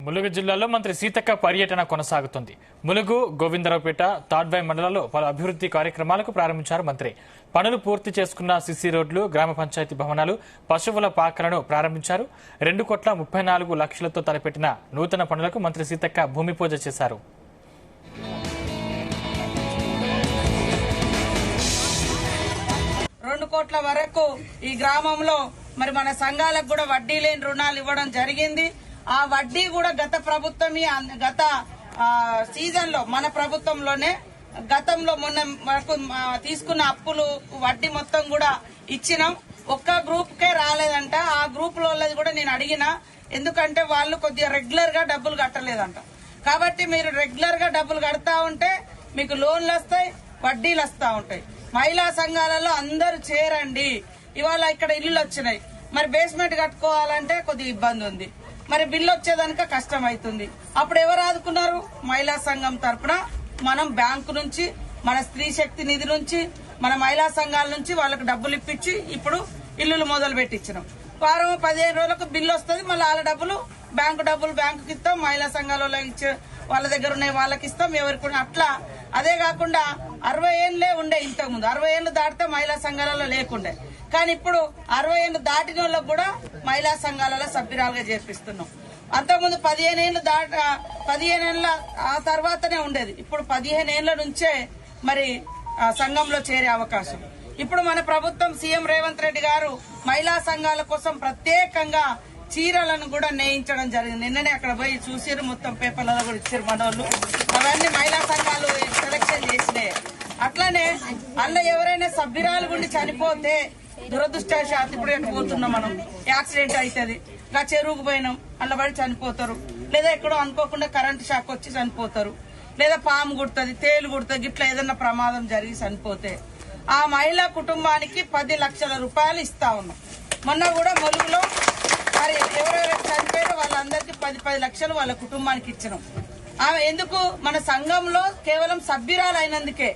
ములుగు జిల్లాలో మంత్రి సీతక్క పర్యటన కొనసాగుతుంది. ములుగు, గోవిందరావుపేట, తాడ్వాయి మండలాల్లో పలు అభివృద్ధి కార్యక్రమాలకు ప్రారంభించారు మంత్రి. పనులు పూర్తి చేసుకున్న సిసి రోడ్లు, గ్రామ పంచాయతీ భవనాలు, పశువుల పాకలను ప్రారంభించారు. 2,34,00,000తో తలపెట్టిన నూతన పనులకు మంత్రి సీతక్క భూమి పూజ చేశారు. కోట్ల వరకు ఈ గ్రామంలో మరి మన సంఘాలకు కూడా వడ్డీ లేని రుణాలు ఇవ్వడం జరిగింది. ఆ వడ్డీ కూడా గత ప్రభుత్వం గత సీజన్ లో మన ప్రభుత్వంలోనే గతంలో మొన్న వరకు తీసుకున్న అప్పులు వడ్డీ మొత్తం కూడా ఇచ్చినాం. ఒక్క గ్రూప్ కే రాలేదంట. ఆ గ్రూప్ లో కూడా నేను అడిగిన, ఎందుకంటే వాళ్ళు కొద్దిగా రెగ్యులర్ గా డబ్బులు కట్టలేదంట. కాబట్టి మీరు రెగ్యులర్ గా డబ్బులు కడతా ఉంటే మీకు లోన్లు వస్తాయి, వడ్డీలు వస్తా ఉంటాయి. మహిళా సంఘాలలో అందరూ చేరండి. ఇవాళ ఇక్కడ ఇల్లు వచ్చినాయి, మరి బేస్మెంట్ కట్టుకోవాలంటే కొద్దిగా ఇబ్బంది ఉంది, మరి బిల్లు వచ్చేదానిక కష్టం అవుతుంది. అప్పుడు ఎవరు ఆదుకున్నారు? మహిళా సంఘం తరఫున మనం బ్యాంకు నుంచి, మన స్త్రీ శక్తి నిధి నుంచి, మన మహిళా సంఘాల నుంచి వాళ్ళకి డబ్బులు ఇప్పించి ఇప్పుడు ఇల్లులు మొదలు పెట్టించినాం. వారం 15 రోజులకు బిల్లు వస్తుంది, మళ్ళీ వాళ్ళ డబ్బులు బ్యాంకుకి ఇస్తాం, మహిళా సంఘాల ఇచ్చే వాళ్ళ దగ్గర ఉన్నాయి వాళ్ళకి ఇస్తాం, ఎవరికి అట్లా. అదే కాకుండా 60 ఏళ్లే ఉండే ఇంతకుముందు. 60 ఏళ్లు దాటితే మహిళా సంఘాలలో లేకుండే, కానీ ఇప్పుడు 60 ఏళ్లు దాటిన వాళ్ళకు కూడా మహిళా సంఘాలలో సభ్యురాలుగా చేర్పిస్తున్నాం. అంతకుముందు 15 ఏళ్ల ఆ తర్వాతనే ఉండేది. ఇప్పుడు 15 ఏళ్ల నుంచే మరి సంఘంలో చేరే అవకాశం. ఇప్పుడు మన ప్రభుత్వం సీఎం రేవంత్ రెడ్డి గారు మహిళా సంఘాల కోసం ప్రత్యేకంగా చీరలను కూడా నేయించడం జరిగింది. నిన్ననే అక్కడ పోయి చూసారు, మొత్తం పేపర్లలో కూడా ఇచ్చారు మనోళ్ళు. అవన్నీ మహిళా సంఘాలు సెలక్షన్ చేసినాయి. అట్లనే అందులో ఎవరైనా సభ్యురాలు గుండి చనిపోతే దురదృష్టవశాత్తు ఇప్పుడు పోతున్నాం మనం, యాక్సిడెంట్ అవుతుంది, ఇంకా చెరువుకు పోయినాం అందులో పడి చనిపోతారు, లేదా ఎక్కడో అనుకోకుండా కరెంటు షాక్ వచ్చి చనిపోతారు, లేదా పాము కుడుతుంది, తేలు కుడుతుంది, ఇట్లా ఏదన్నా ప్రమాదం జరిగి చనిపోతే ఆ మహిళా కుటుంబానికి 10 లక్షల రూపాయలు ఇస్తా ఉన్నాం. మొన్న కూడా ములుగులో మరి ఎవరెవరైతే చనిపోయారో వాళ్ళందరికీ 10 లక్షలు వాళ్ళ కుటుంబానికి ఇచ్చినాం. ఆమె ఎందుకు? మన సంఘంలో కేవలం సభ్యురాలు అయినందుకే.